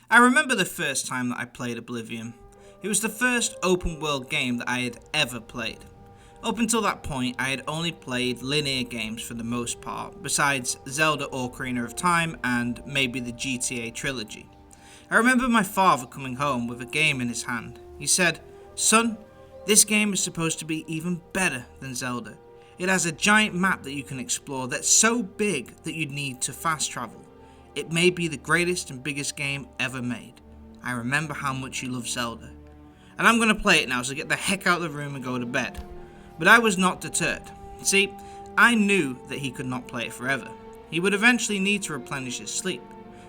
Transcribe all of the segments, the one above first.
I remember the first time that I played Oblivion. It was the first open world game that I had ever played. Up until that point, I had only played linear games for the most part, besides Zelda Ocarina of Time and maybe the GTA trilogy. I remember my father coming home with a game in his hand. He said, "Son, this game is supposed to be even better than Zelda. It has a giant map that you can explore that's so big that you'd need to fast travel. It may be the greatest and biggest game ever made. I remember how much you love Zelda. And I'm going to play it now, so get the heck out of the room and go to bed." But I was not deterred. See, I knew that he could not play it forever. He would eventually need to replenish his sleep.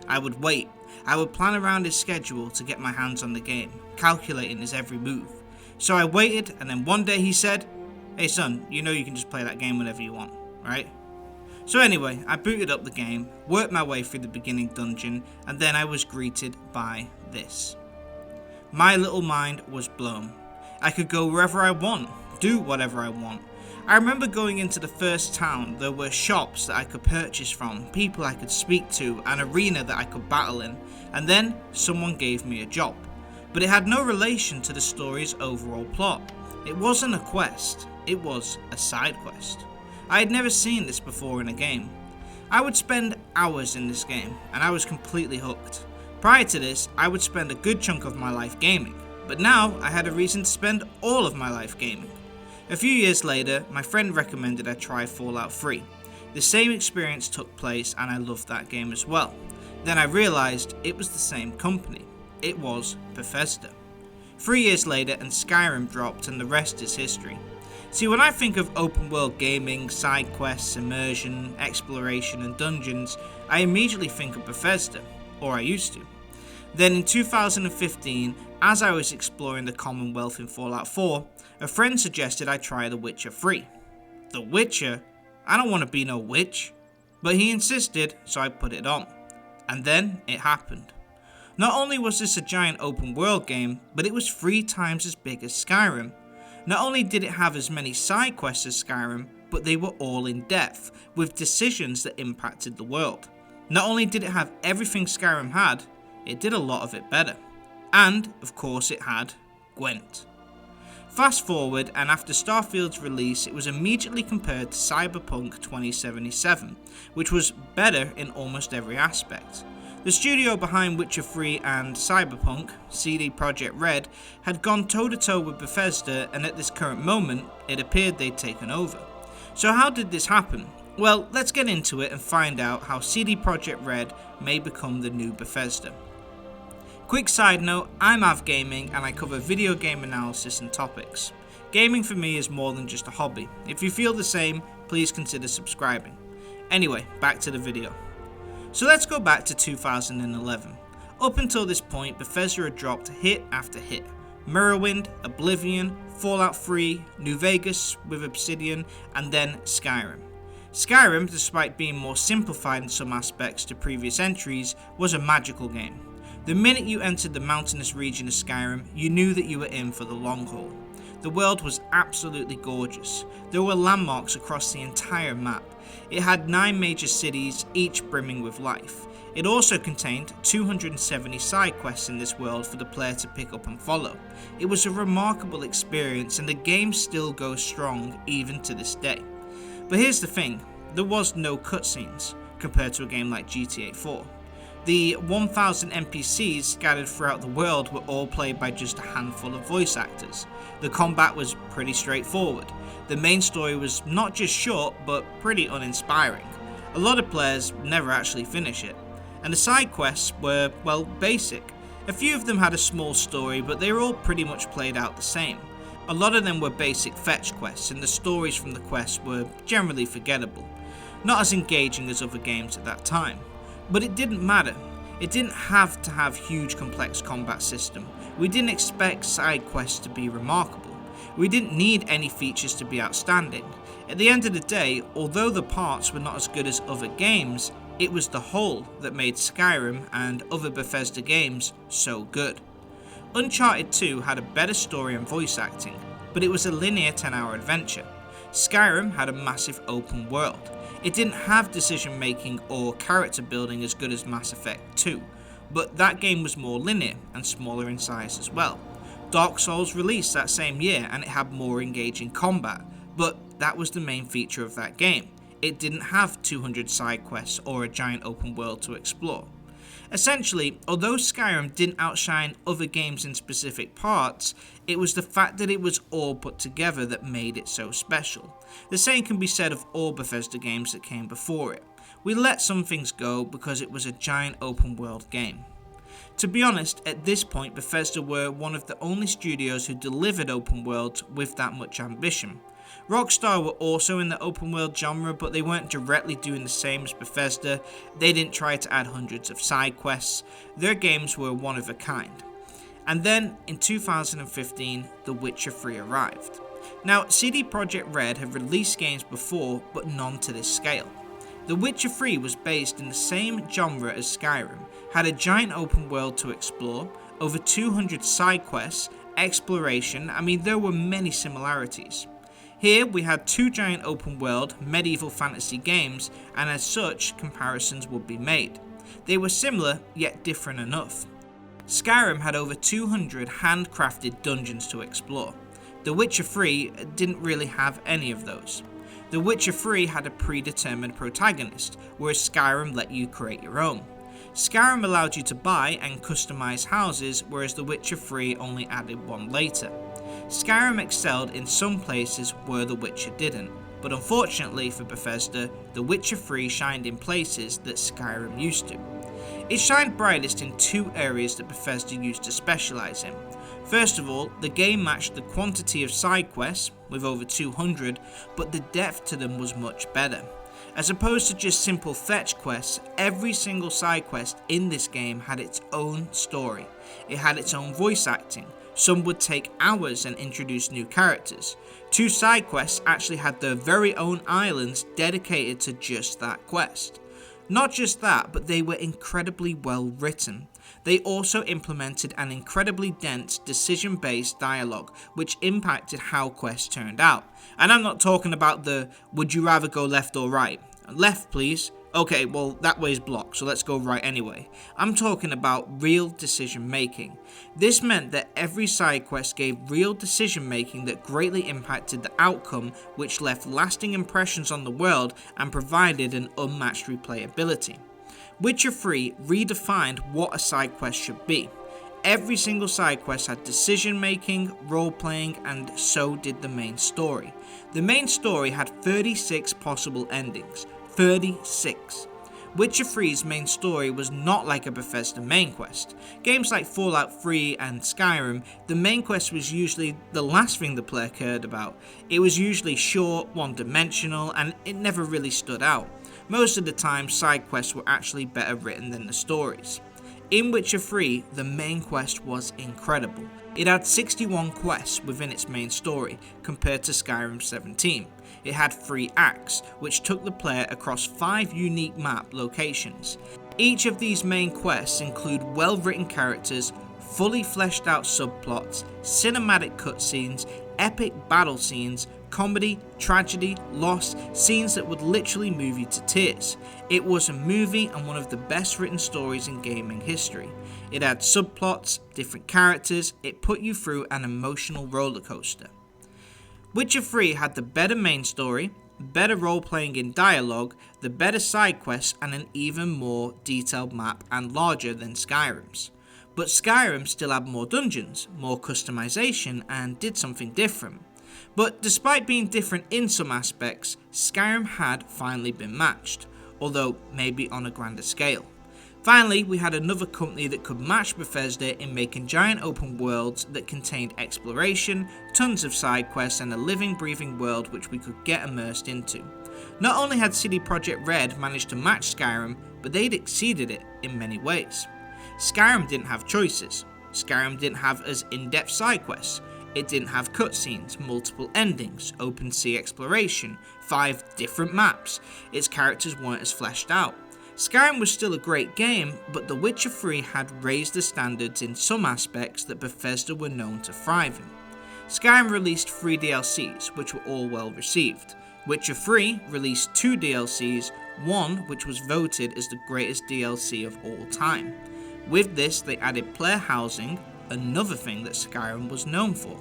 I would wait. I would plan around his schedule to get my hands on the game, calculating his every move. So I waited, and then one day he said, "Hey son, you know you can just play that game whenever you want, right?" So anyway, I booted up the game, worked my way through the beginning dungeon, and then I was greeted by this. My little mind was blown. I could go wherever I want, do whatever I want. I remember going into the first town. There were shops that I could purchase from, people I could speak to, an arena that I could battle in, and then someone gave me a job. But it had no relation to the story's overall plot. It wasn't a quest, it was a side quest. I had never seen this before in a game. I would spend hours in this game, and I was completely hooked. Prior to this, I would spend a good chunk of my life gaming, but now I had a reason to spend all of my life gaming. A few years later, my friend recommended I try Fallout 3. The same experience took place, and I loved that game as well. Then I realised it was the same company. It was Bethesda. 3 years later, and Skyrim dropped, and the rest is history. See, when I think of open world gaming, side quests, immersion, exploration and dungeons, I immediately think of Bethesda, or I used to. Then in 2015, as I was exploring the Commonwealth in Fallout 4, a friend suggested I try The Witcher 3. The Witcher? I don't want to be no witch. But he insisted, so I put it on. And then it happened. Not only was this a giant open world game, but it was 3 times as big as Skyrim. Not only did it have as many side quests as Skyrim, but they were all in depth, with decisions that impacted the world. Not only did it have everything Skyrim had, it did a lot of it better. And, of course, it had Gwent. Fast forward, and after Starfield's release, it was immediately compared to Cyberpunk 2077, which was better in almost every aspect. The studio behind Witcher 3 and Cyberpunk, CD Projekt Red, had gone toe-to-toe with Bethesda, and at this current moment, it appeared they'd taken over. So how did this happen? Well, let's get into it and find out how CD Projekt Red may become the new Bethesda. Quick side note, I'm Av Gaming and I cover video game analysis and topics. Gaming for me is more than just a hobby. If you feel the same, please consider subscribing. Anyway, back to the video. So let's go back to 2011. Up until this point, Bethesda had dropped hit after hit. Morrowind, Oblivion, Fallout 3, New Vegas with Obsidian, and then Skyrim. Skyrim, despite being more simplified in some aspects to previous entries, was a magical game. The minute you entered the mountainous region of Skyrim, you knew that you were in for the long haul. The world was absolutely gorgeous. There were landmarks across the entire map. It had 9 major cities, each brimming with life. It also contained 270 side quests in this world for the player to pick up and follow. It was a remarkable experience, and the game still goes strong even to this day. But here's the thing, there was no cutscenes compared to a game like GTA 4. The 1,000 NPCs scattered throughout the world were all played by just a handful of voice actors. The combat was pretty straightforward. The main story was not just short, but pretty uninspiring. A lot of players never actually finish it. And the side quests were, well, basic. A few of them had a small story, but they were all pretty much played out the same. A lot of them were basic fetch quests, and the stories from the quests were generally forgettable. Not as engaging as other games at that time. But it didn't matter. It didn't have to have huge complex combat system. We didn't expect side quests to be remarkable. We didn't need any features to be outstanding. At the end of the day, although the parts were not as good as other games, it was the whole that made Skyrim and other Bethesda games so good. Uncharted 2 had a better story and voice acting, but it was a linear 10-hour adventure. Skyrim had a massive open world. It didn't have decision making or character building as good as Mass Effect 2. but that game was more linear and smaller in size as well. Dark Souls released that same year and it had more engaging combat, but that was the main feature of that game. It didn't have 200 side quests or a giant open world to explore. Essentially, although Skyrim didn't outshine other games in specific parts, it was the fact that it was all put together that made it so special. The same can be said of all Bethesda games that came before it. We let some things go because it was a giant open world game. To be honest, at this point Bethesda were one of the only studios who delivered open worlds with that much ambition. Rockstar were also in the open world genre, but they weren't directly doing the same as Bethesda. They didn't try to add hundreds of side quests. Their games were one of a kind. And then, in 2015, The Witcher 3 arrived. Now, CD Projekt Red had released games before, but none to this scale. The Witcher 3 was based in the same genre as Skyrim, had a giant open world to explore, over 200 side quests, exploration. There were many similarities. Here we had two giant open world medieval fantasy games, and as such comparisons would be made. They were similar yet different enough. Skyrim had over 200 handcrafted dungeons to explore. The Witcher 3 didn't really have any of those. The Witcher 3 had a predetermined protagonist, whereas Skyrim let you create your own. Skyrim allowed you to buy and customize houses, whereas The Witcher 3 only added one later. Skyrim excelled in some places where The Witcher didn't, but unfortunately for Bethesda, The Witcher 3 shined in places that Skyrim used to. It shined brightest in two areas that Bethesda used to specialise in. First of all, the game matched the quantity of side quests, with over 200, but the depth to them was much better. As opposed to just simple fetch quests, every single side quest in this game had its own story. It had its own voice acting. Some would take hours and introduce new characters. Two side quests actually had their very own islands dedicated to just that quest. Not just that, but they were incredibly well written. They also implemented an incredibly dense decision-based dialogue, which impacted how quests turned out. And I'm not talking about the would you rather go left or right? Left please. Okay, well that way's blocked, so let's go right anyway. I'm talking about real decision making. This meant that every side quest gave real decision making that greatly impacted the outcome, which left lasting impressions on the world and provided an unmatched replayability. Witcher 3 redefined what a side quest should be. Every single side quest had decision making, role playing, and so did the main story. The main story had 36 possible endings. 36. Witcher 3's main story was not like a Bethesda main quest. Games like Fallout 3 and Skyrim, the main quest was usually the last thing the player cared about. It was usually short, one-dimensional, and it never really stood out. Most of the time, side quests were actually better written than the stories. In Witcher 3, the main quest was incredible. It had 61 quests within its main story, compared to Skyrim's 17. It had 3 acts, which took the player across 5 unique map locations. Each of these main quests include well-written characters, fully fleshed out subplots, cinematic cutscenes, epic battle scenes, comedy, tragedy, loss, scenes that would literally move you to tears. It was a movie and one of the best written stories in gaming history. It had subplots, different characters, it put you through an emotional roller coaster. Witcher 3 had the better main story, better role-playing in dialogue, the better side quests, and an even more detailed map and larger than Skyrim's. But Skyrim still had more dungeons, more customization, and did something different. But despite being different in some aspects, Skyrim had finally been matched, although maybe on a grander scale. Finally, we had another company that could match Bethesda in making giant open worlds that contained exploration, tons of side quests, and a living, breathing world which we could get immersed into. Not only had CD Projekt Red managed to match Skyrim, but they'd exceeded it in many ways. Skyrim didn't have choices. Skyrim didn't have as in-depth side quests. It didn't have cutscenes, multiple endings, open sea exploration, 5 different maps. Its characters weren't as fleshed out. Skyrim was still a great game, but The Witcher 3 had raised the standards in some aspects that Bethesda were known to thrive in. Skyrim released 3 DLCs, which were all well received. Witcher 3 released 2 DLCs, one which was voted as the greatest DLC of all time. With this, they added player housing, another thing that Skyrim was known for.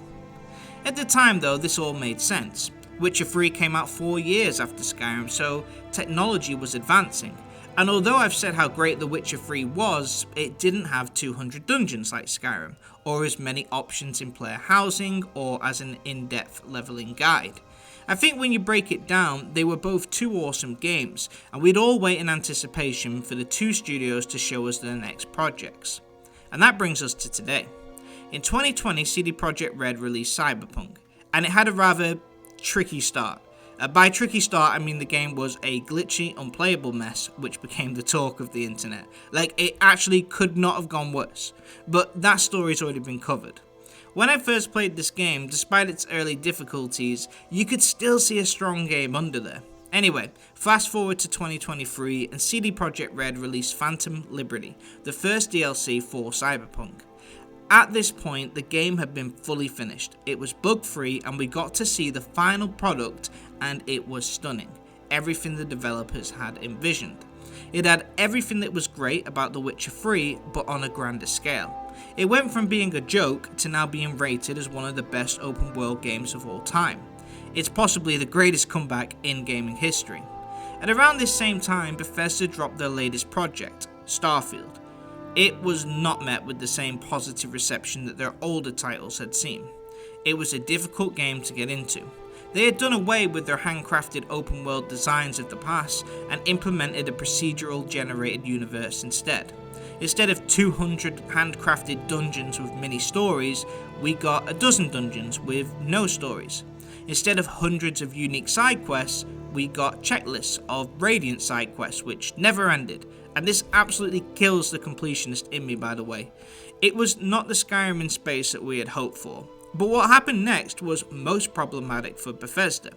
At the time though, this all made sense. Witcher 3 came out 4 years after Skyrim, so technology was advancing. And although I've said how great The Witcher 3 was, it didn't have 200 dungeons like Skyrim, or as many options in player housing, or as an in-depth leveling guide. I think when you break it down, they were both two awesome games, and we'd all wait in anticipation for the two studios to show us their next projects. And that brings us to today. In 2020, CD Projekt Red released Cyberpunk, and it had a rather tricky start. By tricky start, I mean the game was a glitchy, unplayable mess, which became the talk of the internet. Like, it actually could not have gone worse. But that story's already been covered. When I first played this game, despite its early difficulties, you could still see a strong game under there. Anyway, fast forward to 2023 and CD Projekt Red released Phantom Liberty, the first DLC for Cyberpunk. At this point, the game had been fully finished. It was bug-free and we got to see the final product, and it was stunning. Everything the developers had envisioned. It had everything that was great about The Witcher 3, but on a grander scale. It went from being a joke to now being rated as one of the best open world games of all time. It's possibly the greatest comeback in gaming history. At around this same time, Bethesda dropped their latest project, Starfield. It was not met with the same positive reception that their older titles had seen. It was a difficult game to get into. They had done away with their handcrafted open world designs of the past and implemented a procedural generated universe instead. Instead of 200 handcrafted dungeons with mini stories, we got a dozen dungeons with no stories. Instead of hundreds of unique side quests, we got checklists of radiant side quests which never ended. And this absolutely kills the completionist in me, by the way. It was not the Skyrim in space that we had hoped for. But what happened next was most problematic for Bethesda.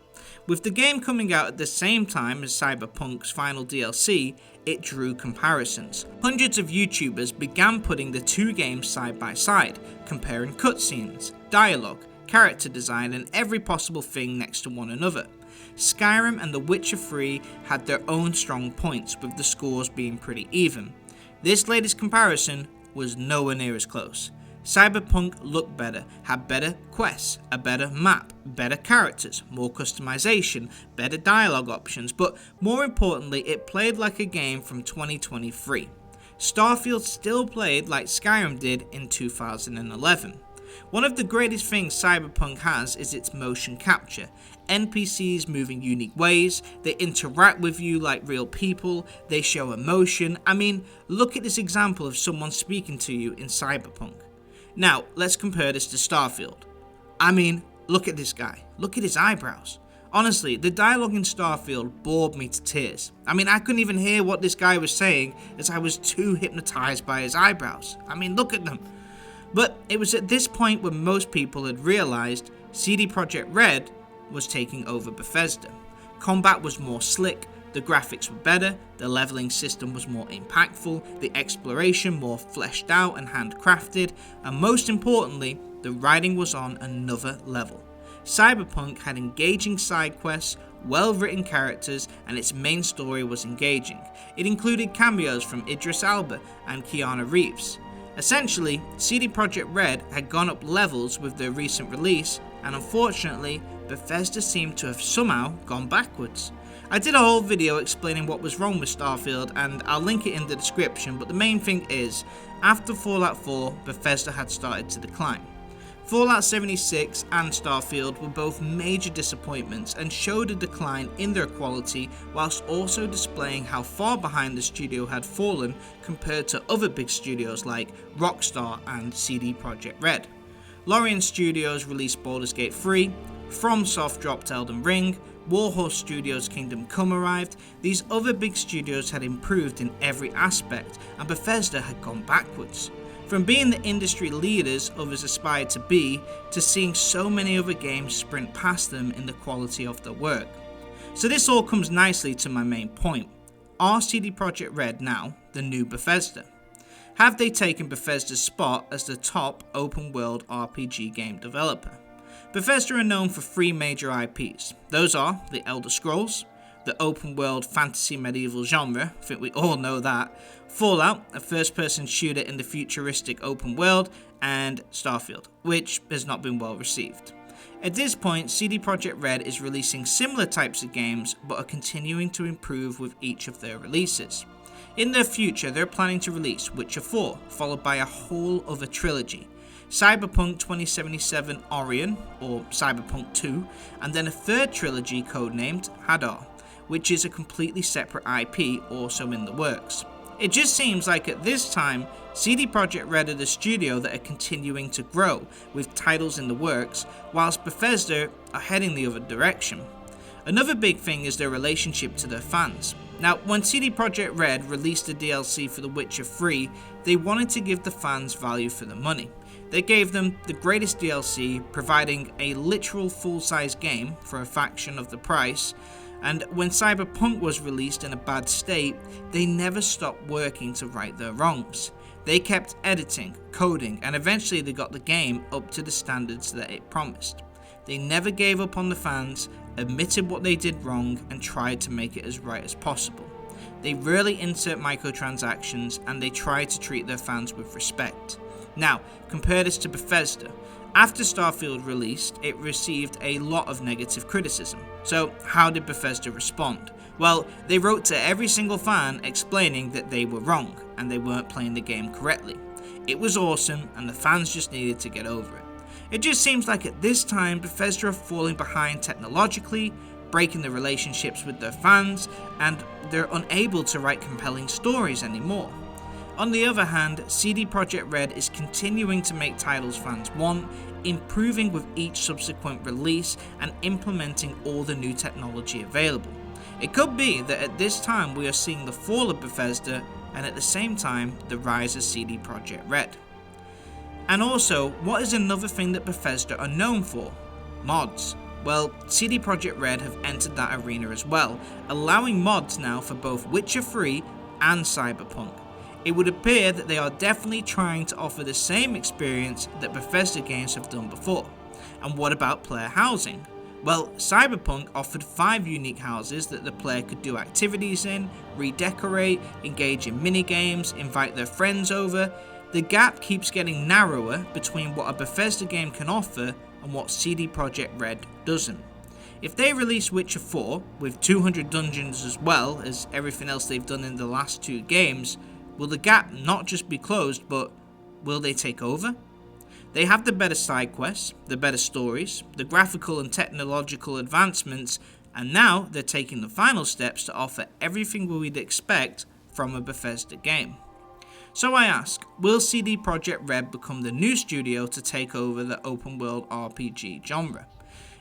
With the game coming out at the same time as Cyberpunk's final DLC, it drew comparisons. Hundreds of YouTubers began putting the two games side by side, comparing cutscenes, dialogue, character design, and every possible thing next to one another. Skyrim and The Witcher 3 had their own strong points, with the scores being pretty even. This latest comparison was nowhere near as close. Cyberpunk looked better, had better quests, a better map, better characters, more customization, better dialogue options, but more importantly, it played like a game from 2023. Starfield still played like Skyrim did in 2011. One of the greatest things Cyberpunk has is its motion capture. NPCs move in unique ways, they interact with you like real people, they show emotion. I mean, look at this example of someone speaking to you in Cyberpunk. Now, let's compare this to Starfield. I mean, look at this guy. Look at his eyebrows. Honestly, the dialogue in Starfield bored me to tears. I mean, I couldn't even hear what this guy was saying as I was too hypnotized by his eyebrows. I mean, look at them. But it was at this point when most people had realized CD Projekt Red was taking over Bethesda. Combat was more slick, the graphics were better, the leveling system was more impactful, the exploration more fleshed out and handcrafted, and most importantly, the writing was on another level. Cyberpunk had engaging side quests, well-written characters, and its main story was engaging. It included cameos from Idris Elba and Keanu Reeves. Essentially, CD Projekt Red had gone up levels with their recent release, and unfortunately, Bethesda seemed to have somehow gone backwards. I did a whole video explaining what was wrong with Starfield, and I'll link it in the description, but the main thing is, after Fallout 4, Bethesda had started to decline. Fallout 76 and Starfield were both major disappointments and showed a decline in their quality, whilst also displaying how far behind the studio had fallen compared to other big studios like Rockstar and CD Projekt Red. Larian Studios released Baldur's Gate 3, FromSoft dropped Elden Ring, Warhorse Studios' Kingdom Come arrived. These other big studios had improved in every aspect, and Bethesda had gone backwards. From being the industry leaders others aspired to be, to seeing so many other games sprint past them in the quality of their work. So this all comes nicely to my main point. Are CD Projekt Red now the new Bethesda? Have they taken Bethesda's spot as the top open world RPG game developer? Bethesda are known for three major IPs. Those are The Elder Scrolls, the open world fantasy medieval genre, I think we all know that, Fallout, a first person shooter in the futuristic open world, and Starfield, which has not been well received. At this point, CD Projekt Red is releasing similar types of games, but are continuing to improve with each of their releases. In their future, they're planning to release Witcher 4, followed by a whole other trilogy, Cyberpunk 2077 Orion, or Cyberpunk 2, and then a third trilogy codenamed Hadar, which is a completely separate IP also in the works. It just seems like at this time, CD Projekt Red are the studio that are continuing to grow, with titles in the works, whilst Bethesda are heading the other direction. Another big thing is their relationship to their fans. Now, when CD Projekt Red released the DLC for The Witcher 3, they wanted to give the fans value for the money. They gave them the greatest DLC, providing a literal full-size game for a fraction of the price, and when Cyberpunk was released in a bad state, they never stopped working to right their wrongs. They kept editing, coding, and eventually they got the game up to the standards that it promised. They never gave up on the fans, admitted what they did wrong, and tried to make it as right as possible. They rarely insert microtransactions, and they try to treat their fans with respect. Now, compare this to Bethesda. After Starfield released, it received a lot of negative criticism. So, how did Bethesda respond? Well, they wrote to every single fan explaining that they were wrong, and they weren't playing the game correctly. It was awesome, and the fans just needed to get over it. It just seems like at this time, Bethesda are falling behind technologically, breaking the relationships with their fans, and they're unable to write compelling stories anymore. On the other hand, CD Projekt Red is continuing to make titles fans want, improving with each subsequent release, and implementing all the new technology available. It could be that at this time we are seeing the fall of Bethesda, and at the same time, the rise of CD Projekt Red. And also, what is another thing that Bethesda are known for? Mods. Well, CD Projekt Red have entered that arena as well, allowing mods now for both Witcher 3 and Cyberpunk. It would appear that they are definitely trying to offer the same experience that Bethesda games have done before. And what about player housing? Well, Cyberpunk offered 5 unique houses that the player could do activities in, redecorate, engage in minigames, invite their friends over. The gap keeps getting narrower between what a Bethesda game can offer and what CD Projekt Red doesn't. If they release Witcher 4 with 200 dungeons as well as everything else they've done in the last 2 games, will the gap not just be closed, but will they take over? They have the better side quests, the better stories, the graphical and technological advancements, and now they're taking the final steps to offer everything we'd expect from a Bethesda game. So I ask, will CD Projekt Red become the new studio to take over the open world RPG genre?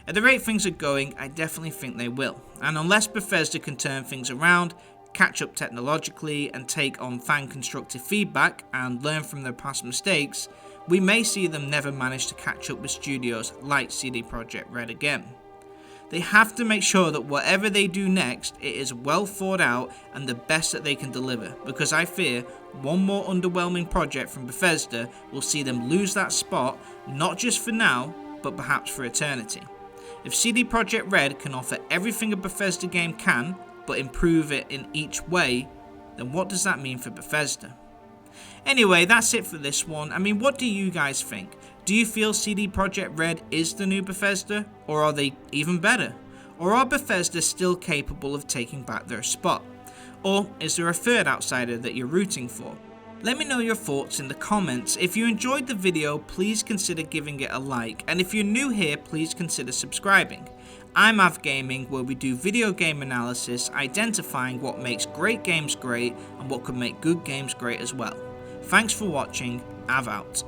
At the rate things are going, I definitely think they will, and unless Bethesda can turn things around, catch up technologically, and take on fan constructive feedback and learn from their past mistakes, we may see them never manage to catch up with studios like CD Projekt Red again. They have to make sure that whatever they do next, it is well thought out and the best that they can deliver, because I fear one more underwhelming project from Bethesda will see them lose that spot, not just for now, but perhaps for eternity. If CD Projekt Red can offer everything a Bethesda game can, but improve it in each way, then what does that mean for Bethesda? Anyway, that's it for this one. I mean, what do you guys think? Do you feel CD Projekt Red is the new Bethesda, or are they even better? Or are Bethesda still capable of taking back their spot? Or is there a third outsider that you're rooting for? Let me know your thoughts in the comments. If you enjoyed the video, please consider giving it a like, and if you're new here, please consider subscribing. I'm Av Gaming, where we do video game analysis, identifying what makes great games great and what could make good games great as well. Thanks for watching. Av out.